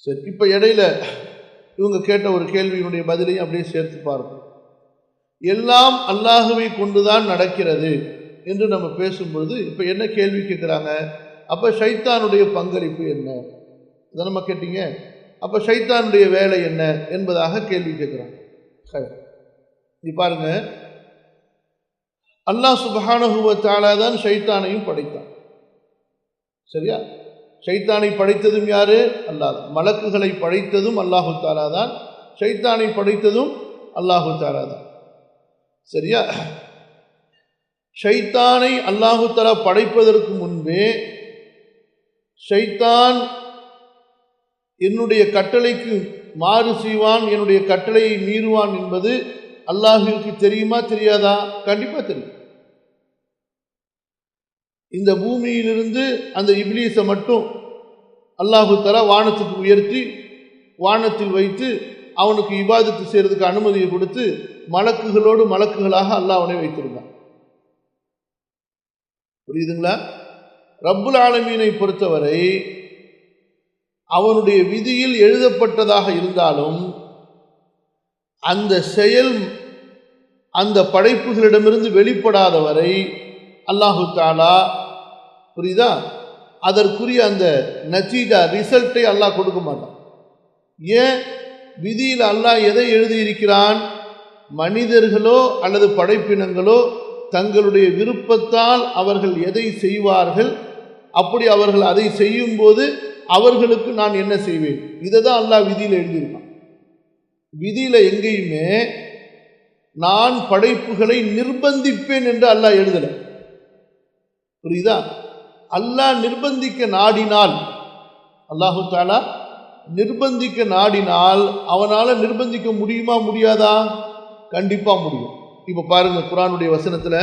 சரி, இப்போ இடையில இவங்க கேட்ட ஒரு கேள்வியினுடைய பதிலையும் அப்படியே சேர்த்து பார்ப்போம். எல்லாம் அல்லாஹுவை கொண்டுதான் நடக்கிறது என்று நம்ம பேசும்பொழுது இப்போ என்ன கேள்வி கேட்குறாங்க? அப்போ ஷைத்தானுடைய பங்களிப்பு என்ன? இதை நம்ம கேட்டீங்க. அப்போ ஷைத்தானுடைய வேலை என்ன என்பதாக கேள்வி கேட்குறாங்க. நீ பாருங்க, அல்லாஹ் சுப்ஹானஹு வ தஆலா தான் ஷைத்தானையும் படைத்தான். சரியா? ஷைத்தானை படைத்ததும் யாரு? அல்லாஹ். மலக்குகளை படைத்ததும் அல்லாஹு தஆலா தான். ஷைத்தானை படைத்ததும் அல்லாஹு தஆலா தான். சரியா? ஷைத்தானை அல்லாஹு தஆலா படைப்பதற்கு முன்பே ஷைத்தான் என்னுடைய கட்டளைக்கு மாறு செய்வான், என்னுடைய கட்டளையை மீறுவான் என்பது அல்லாஹ்விற்கு தெரியுமா தெரியாதா? கண்டிப்பா தெரியும். இந்த பூமியிலிருந்து அந்த இப்லீஸை மட்டும் அல்லாஹு தஆலா வானத்துக்கு உயர்த்தி வானத்தில் வைத்து அவனுக்கு இபாதத்து செய்யறதுக்கு அனுமதியை கொடுத்து மலக்குகளோடு மலக்குகளாக அல்லாஹ் அவனை வைத்திருந்தான். புரியுதுங்களா? ரப்புல் ஆலமீனை பொறுத்தவரை அவனுடைய விதியில் எழுதப்பட்டதாக இருந்தாலும் அந்த செயல் அந்த படைப்புகளிடமிருந்து வெளிப்படாத வரை அல்லாஹு தஆலா, புரியுதா, அதற்குரிய அந்த நத்தீஜா ரிசல்ட்டை அல்லாஹ் கொடுக்க மாட்டான். ஏன்? விதியில் அல்லாஹ் எதை எழுதியிருக்கிறான்? மனிதர்களோ அல்லது படைப்பினங்களோ தங்களுடைய விருப்பத்தால் அவர்கள் எதை செய்வார்கள், அப்படி அவர்கள் அதை செய்யும் போது அவர்களுக்கு நான் என்ன செய்வேன், இதை தான் அல்லாஹ் விதியில் எழுதியிருக்கான். விதியில் எங்கேயுமே நான் படைப்புகளை நிர்பந்திப்பேன் என்று அல்லாஹ் எழுதலை. புரியுதா? அல்லாஹ் நிர்பந்திக்க நாடினால், அல்லாஹு தஆலா நிர்பந்திக்க நாடினால் அவனால் நிர்பந்திக்க முடியுமா முடியாதா? கண்டிப்பா முடியும். இப்போ பாருங்க, குர்ஆனுடைய வசனத்துல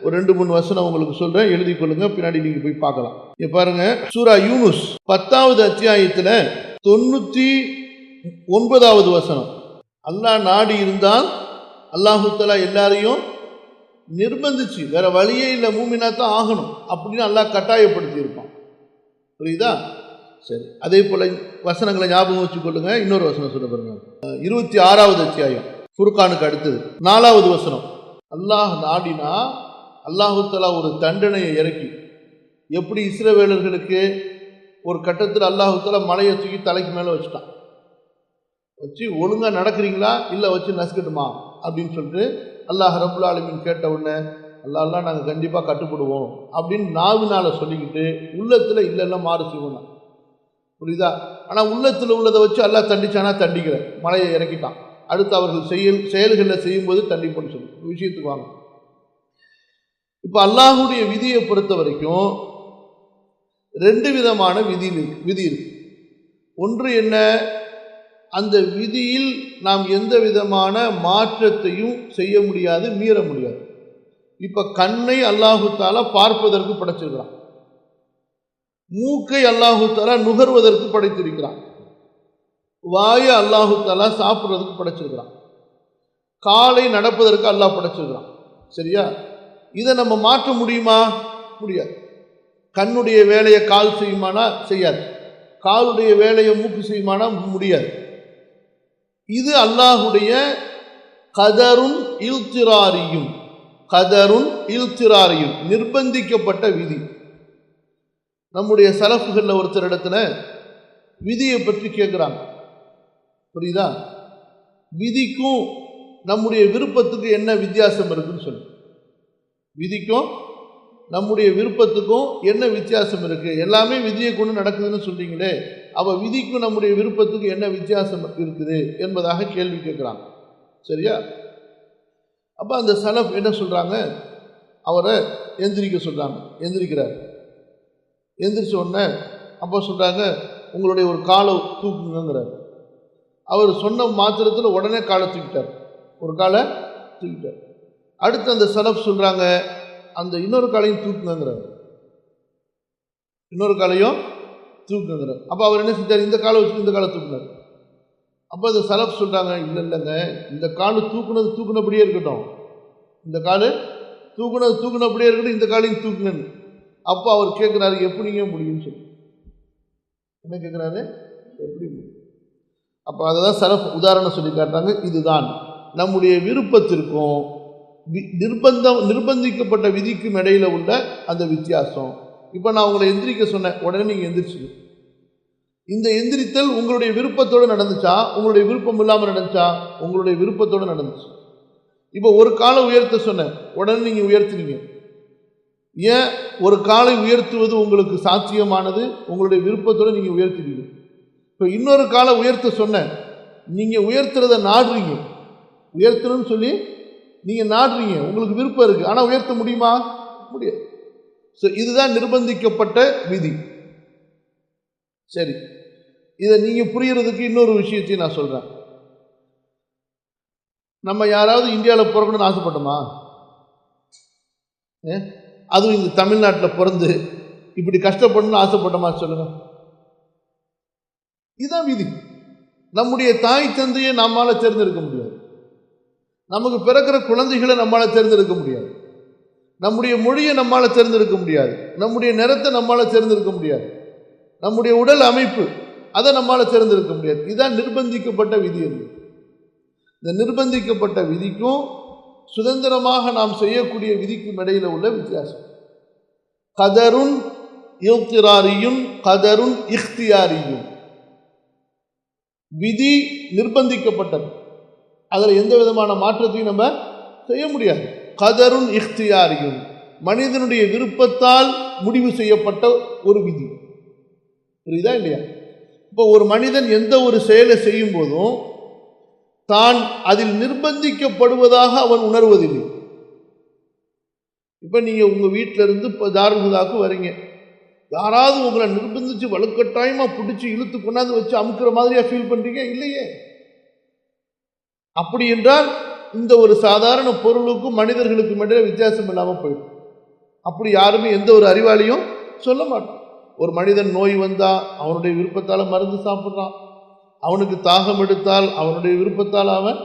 ஒரு 2-3 வசனம் உங்களுக்கு சொல்றேன், எழுதி கொள்ளுங்க, பின்னாடி நீங்க போய் பார்க்கலாம். இங்க பாருங்க, சூரா யூனுஸ் 10வது அத்தியாயத்துல 99வது வசனம். அல்லாஹ் நாடி இருந்தால் அல்லாஹு தஆலா எல்லாரையும் நிர்பந்திச்சு, வேற வழியே இல்லை, மூமினா தான் ஆகணும் அப்படின்னு அல்லாஹ் கட்டாயப்படுத்தி இருப்பான். புரியுதா? சரி, அதே போல வசனங்களை ஞாபகம் வச்சு கொள்ளுங்க. இன்னொரு வசனம் சொல்ல பாருங்க, 26வது அத்தியாயம், ஃபுர்கானுக்கு அடுத்தது 4வது வசனம். அல்லாஹ் நாடினா அல்லாஹு தஆலா ஒரு தண்டனையை இறக்கி, எப்படி இஸ்ரவேலர்களுக்கு ஒரு கட்டத்தில் அல்லாஹு தஆலா மலையை தூக்கி தலைக்கு மேலே வச்சுட்டான், வச்சு ஒழுங்கா நடக்கிறீங்களா இல்லை வச்சு நசுக்கட்டுமா அப்படின்னு சொல்லிட்டு அல்லாஹ் ரப்புல் ஆலமீன் கேட்ட உடனே அல்லாஹ் நாங்கள் கண்டிப்பாக கட்டுப்படுவோம் அப்படின்னு நாவினால சொல்லிக்கிட்டு உள்ளத்தில் இல்லைன்னா மாறு செய்வோம். புரியுதா? ஆனால் உள்ளத்தில் உள்ளதை வச்சு அல்லாஹ் தண்டிச்சானா தண்டிக்கிற, மலையை இறக்கிட்டான். அடுத்து அவர்கள் செயல்களில் செய்யும்போது தண்டிப்போன்னு சொல்லி விஷயத்துக்கு வாங்க. இப்போ அல்லாஹுடைய விதியை பொறுத்த வரைக்கும் 2 விதமான விதி இருக்கு. ஒன்று என்ன? அந்த விதியில் நாம் எந்த விதமான மாற்றத்தையும் செய்ய முடியாது, மீற முடியாது. இப்ப கண்ணை அல்லாஹு தஆலா பார்ப்பதற்கு படைச்சிருக்கிறான், மூக்கை அல்லாஹு தஆலா நுகர்வதற்கு படைத்திருக்கிறான், வாயை அல்லாஹு தஆலா சாப்பிட்றதுக்கு படைச்சிருக்கிறான், காலை நடப்பதற்கு அல்லாஹ் படைச்சிருக்கிறான். சரியா? இதை நம்ம மாற்ற முடியுமா? முடியாது. கண்ணுடைய வேலையை கால் செய்யுமானா செய்யாது, காலுடைய வேலையை மூக்கு செய்யுமானா முடியாது. இது அல்லாஹுடைய கதருன் இல்திராரியும் நிர்பந்திக்கப்பட்ட விதி. நம்முடைய சலஃபுகளில் ஒருத்தர் இடத்துல விதியை பற்றி கேட்குறாங்க. புரியுதா? விதிக்கும் நம்முடைய விருப்பத்துக்கு என்ன வித்தியாசம் இருக்குன்னு சொல்லு. விதிக்கும் நம்முடைய விருப்பத்துக்கும் என்ன வித்தியாசம் இருக்கு? எல்லாமே விதியை கொண்டு நடக்குதுன்னு சொல்றீங்களே, அவ விதிக்கும் நம்முடைய விருப்பத்துக்கு என்ன வித்தியாசம் இருக்குது என்பதாக கேள்வி கேட்குறாங்க. சரியா? அப்போ அந்த சலஃப் என்ன சொல்றாங்க? அவரை எந்திரிக்க சொல்றாங்க. எந்திரிக்கிறார். எந்திரிச்ச உடனே அப்போ சொல்றாங்க, உங்களுடைய ஒரு காலை தூக்குங்கிறார். அவர் சொன்ன மாத்திரத்தில் உடனே காலை தூக்கிட்டார், ஒரு காலை தூக்கிட்டார். அடுத்து அந்த சலஃப் சொல்றாங்க, அந்த இன்னொரு காலையும் தூக்குங்கிறார், இன்னொரு காலையும் தூக்குங்கிறார். அப்போ அவர் என்ன செஞ்சார்? இந்த காலை வச்சு இந்த காலை தூக்குனார். அப்போ அந்த சலஃப் சொல்றாங்க, இல்லைங்க, இந்த காலு தூக்குனபடியே இருக்கட்டும், இந்த காலு தூக்குனபடியே இருக்கட்டும், இந்த காலையும் தூக்குனு. அப்போ அவர் கேட்குறாரு, எப்படிங்க முடியும்னு சொல்லி. என்ன கேட்குறாரு? எப்படி முடியும்? அப்போ அதை தான் சரஃப் உதாரணம் சொல்லி காட்டுறாங்க. இதுதான் நம்முடைய விருப்பத்திற்கும் நிர்பந்திக்கப்பட்ட விதிக்கும் இடையில உள்ள அந்த வித்தியாசம். இப்போ நான் உங்களை எந்திரிக்க சொன்னேன், உடனே நீங்கள் எந்திரிச்சு. இந்த எந்திரித்தல் உங்களுடைய விருப்பத்தோடு நடந்துச்சா, உங்களுடைய விருப்பம் இல்லாமல் நடந்துச்சா? உங்களுடைய விருப்பத்தோடு நடந்துச்சு. இப்போ ஒரு காலை உயர்த்த சொன்னேன், உடனே நீங்கள் உயர்த்துனீங்க. ஏன்? ஒரு காலை உயர்த்துவது உங்களுக்கு சாத்தியமானது, உங்களுடைய விருப்பத்தோடு நீங்கள் உயர்த்துறீங்க. இப்போ இன்னொரு காலை உயர்த்த சொன்னேன், நீங்கள் உயர்த்துறத நாடுறீங்க. உயர்த்தணும்னு சொல்லி நீங்கள் நாடுறீங்க, உங்களுக்கு விருப்பம் இருக்குது, ஆனால் உயர்த்த முடியுமா? முடியாது. ஸோ இதுதான் நிர்பந்திக்கப்பட்ட விதி. சரி, இதை நீங்கள் புரியறதுக்கு இன்னொரு விஷயத்தையும் நான் சொல்கிறேன். நம்ம யாராவது இந்தியாவில் பிறக்கணும்னு ஆசைப்பட்டோமா? அதுவும் இந்த தமிழ்நாட்டில் பிறந்து இப்படி கஷ்டப்படணும்னு ஆசைப்பட்டோமா? சொல்லுங்க. இதுதான் விதி. நம்முடைய தாய் தந்தையை நம்மால தேர்ந்தெடுக்க முடியாது, நமக்கு பிறக்கிற குழந்தைகளை நம்மால தேர்ந்தெடுக்க முடியாது, நம்முடைய மொழியை நம்மால தேர்ந்தெடுக்க முடியாது, நம்முடைய நிறத்தை நம்மால தேர்ந்தெடுக்க முடியாது, நம்முடைய உடல் அமைப்பு அதை நம்மால தேர்ந்தெடுக்க முடியாது. இதுதான் நிர்பந்திக்கப்பட்ட விதி. இந்த நிர்பந்திக்கப்பட்ட விதிக்கும் சுதந்திரமாக நாம் செய்யக்கூடிய விதிக்கும் இடையில உள்ள வித்தியாசம். கதருன் இஃப்திராரியும் கதருன் இஃப்தியாரியும். விதி நிர்பந்திக்கப்பட்டது, அதில் எந்த விதமான மாற்றத்தையும் நம்ம செய்ய முடியாது. கதருன் இஃப்தியாரியும், மனிதனுடைய விருப்பத்தால் முடிவு செய்யப்பட்ட ஒரு விதி. புரியுதா இல்லையா? இப்போ ஒரு மனிதன் எந்த ஒரு செயலை செய்யும் போதும் தான் அதில் நிர்பந்திக்கப்படுவதாக அவன் உணர்வதில்லை. இப்போ நீங்கள் உங்கள் வீட்டில இருந்து இப்போ தாருகுதாக்கு வரீங்க, யாராவது உங்களை நிர்பந்திச்சு வலுக்கட்டாயமாக பிடிச்சி இழுத்து கொண்டாந்து வச்சு அமுக்கிற மாதிரியா ஃபீல் பண்ணுறீங்க? இல்லையே. அப்படி என்றால் இந்த ஒரு சாதாரண பொருளுக்கும் மனிதர்களுக்கும் இடையே வித்தியாசம் இல்லாமல் போயிடும். அப்படி யாருமே எந்த ஒரு அறிவாளியும் சொல்ல மாட்டான். ஒரு மனிதன் நோய் வந்தால் அவனுடைய விருப்பத்தால் மருந்து சாப்பிட்றான், அவனுக்கு தாகம் எடுத்தால் அவனுடைய விருப்பத்தால் அவன்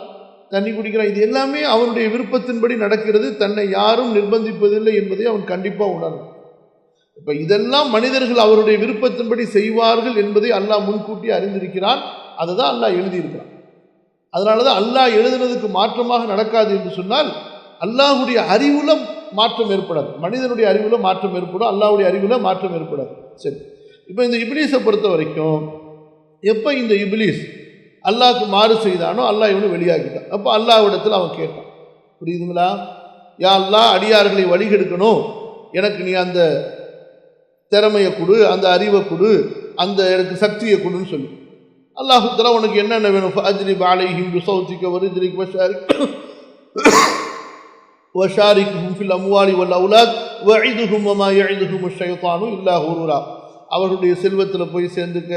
தண்ணி குடிக்கிறான். இது எல்லாமே அவனுடைய விருப்பத்தின்படி நடக்கிறது, தன்னை யாரும் நிர்பந்திப்பதில்லை என்பதை அவன் கண்டிப்பாக உணரணும். இப்போ இதெல்லாம் மனிதர்கள் அவருடைய விருப்பத்தின்படி செய்வார்கள் என்பதை அல்லாஹ் முன்கூட்டி அறிந்திருக்கிறான். அதை தான் அல்லாஹ் எழுதியிருக்கிறான். அதனால தான் அல்லாஹ் எழுதுனதுக்கு மாற்றமாக நடக்காது என்று சொன்னால் அல்லாஹுடைய அறிவுல மாற்றம் ஏற்படாது, மனிதனுடைய அறிவுல மாற்றம் ஏற்படும், அல்லாஹுடைய அறிவுல மாற்றம் ஏற்படாது. சரி, இப்போ இந்த இப்லீஸை பொறுத்த வரைக்கும் எப்போ இந்த இப்லீஸ் அல்லாஹ்க்கு மாறு செய்தானோ அல்லாஹ் இவனு வெளியாகிட்டான். அப்போ அல்லாஹ்விடத்தில் அவன் கேட்டான், புரியுதுங்களா? யா அல்லாஹ், அடியார்களை வழிகெடுக்கணும், எனக்கு நீ அந்த திறமையை கொடு, அந்த அறிவை கொடு, அந்த எனக்கு சக்தியை கொடுன்னு சொல்லி. அல்லாஹ் தஆலா உனக்கு என்னென்ன வேணும்? ஃபஅஜ்ரிப் அலைஹிம் பிஸௌதிக வரிஜ்லிக் வஷாரிக்ஹும் ஃபில் அம்வாலி வல் அவுலாத் வஇதுஹும் வமா யஇதுஹும் ஷைத்தானு இல்லா குரூரா. அவர்களுடைய செல்வத்தில் போய் சேர்ந்துக்க,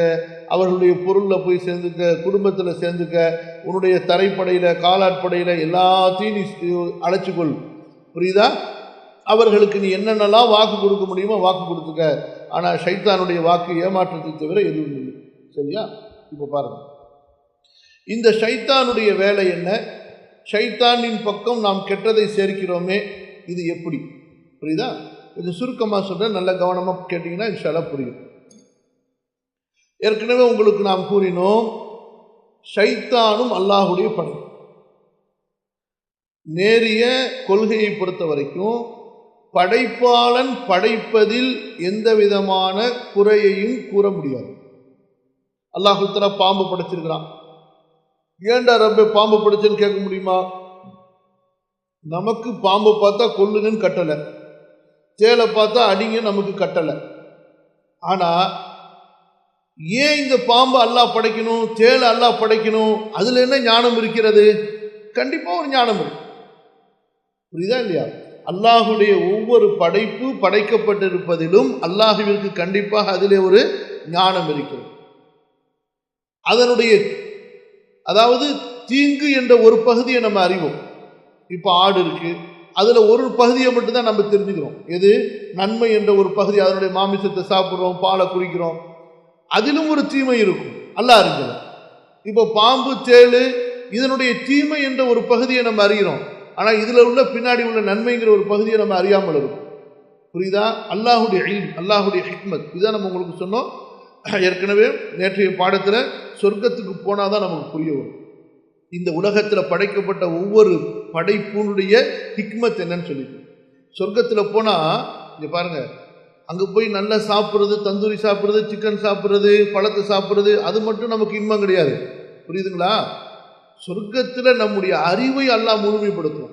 அவர்களுடைய பொருளில் போய் சேர்ந்துக்க, குடும்பத்தில் சேர்ந்துக்க, உன்னுடைய தரைப்படையில் காலாட்படையில் எல்லாத்தையும் நீ அழைச்சிக்கொள். புரியுதா? அவர்களுக்கு நீ என்னென்னலாம் வாக்கு கொடுக்க முடியுமோ வாக்கு கொடுத்துக்க. ஆனால் ஷைத்தானுடைய வாக்கு ஏமாற்றத்தை தவிர எதுவும் இல்லை. சரியா? இப்போ பாருங்க, இந்த ஷைத்தானுடைய வேலை என்ன? ஷைத்தானின் பக்கம் நாம் கெட்டதை சேர்க்கிறோமே, இது எப்படி? புரியுதா? கொஞ்சம் சுருக்கமாக சொல்கிறேன், நல்ல கவனமாக கேட்டிங்கன்னா இன்ஷா அல்லாஹ் புரியும். ஏற்கனவே உங்களுக்கு நாம் கூறினோம், ஷைத்தானும் அல்லாஹுடைய படை. நேரிய கொள்கையை பொறுத்த வரைக்கும் படைப்பாளன் படைப்பதில் எந்த விதமான குறையையும் கூற முடியாது. அல்லாஹ் தஆலா பாம்பு படைச்சிருக்கிறான், ஏண்டா ரப்பே பாம்பு படைச்சேன்னு கேட்க முடியுமா? நமக்கு பாம்பு பார்த்தா கொல்லுங்கன்னு கட்டலை, தேலை பார்த்தா அடிங்க நமக்கு கட்டலை. ஆனால் ஏன் இந்த பாம்பு அல்லாஹ் படைக்கணும், தேலை அல்லாஹ் படைக்கணும்? அதில் என்ன ஞானம் இருக்கிறது? கண்டிப்பாக ஒரு ஞானம் இருக்கு. புரியுதா இல்லையா? அல்லாஹுடைய ஒவ்வொரு படைப்பு படைக்கப்பட்டிருப்பதிலும் அல்லாஹுவிற்கு கண்டிப்பாக அதிலே ஒரு ஞானம் இருக்கிறது. அதனுடைய அதாவது தீங்கு என்ற ஒரு பகுதியை நம்ம அறிவோம். இப்போ ஆடு இருக்கு, அதில் ஒரு பகுதியை மட்டும்தான் நம்ம தெரிஞ்சுக்கிறோம். எது நன்மை என்ற ஒரு பகுதி, அதனுடைய மாமிசத்தை சாப்பிட்றோம், பாலை குடிக்கிறோம், அதிலும் ஒரு தீமை இருக்கும், அல்லாஹ் அறிஞ்சது. இப்போ பாம்பு தேளு இதனுடைய தீமை என்ற ஒரு பகுதியை நம்ம அறிகிறோம், ஆனால் இதில் உள்ள பின்னாடி உள்ள நன்மைங்கிற ஒரு பகுதியை நம்ம அறியாமல் இருக்கும். புரியுதா? அல்லாஹுடைய இல்ம், அல்லாஹுடைய ஹிக்மத். இதான் நம்ம உங்களுக்கு சொன்னோம். ஏற்கனவே நேற்றைய பாடத்தில் சொர்க்கத்துக்கு போனால் தான் நமக்கு புரிய வரும். இந்த உலகத்தில் படைக்கப்பட்ட ஒவ்வொரு படைப்புனுடைய ஹிக்மத் என்னன்னு சொல்லிட்டு சொர்க்கத்தில் போனால் இங்கே பாருங்கள், அங்கே போய் நல்லா சாப்பிட்றது, தந்தூரி சாப்பிட்றது, சிக்கன் சாப்பிட்றது, பழத்தை சாப்பிட்றது, அது மட்டும் நமக்கு இன்பம் கிடையாது. புரியுதுங்களா? சொர்க்கத்தில் நம்முடைய அறிவை அல்லாஹ் முழுமைப்படுத்தும்.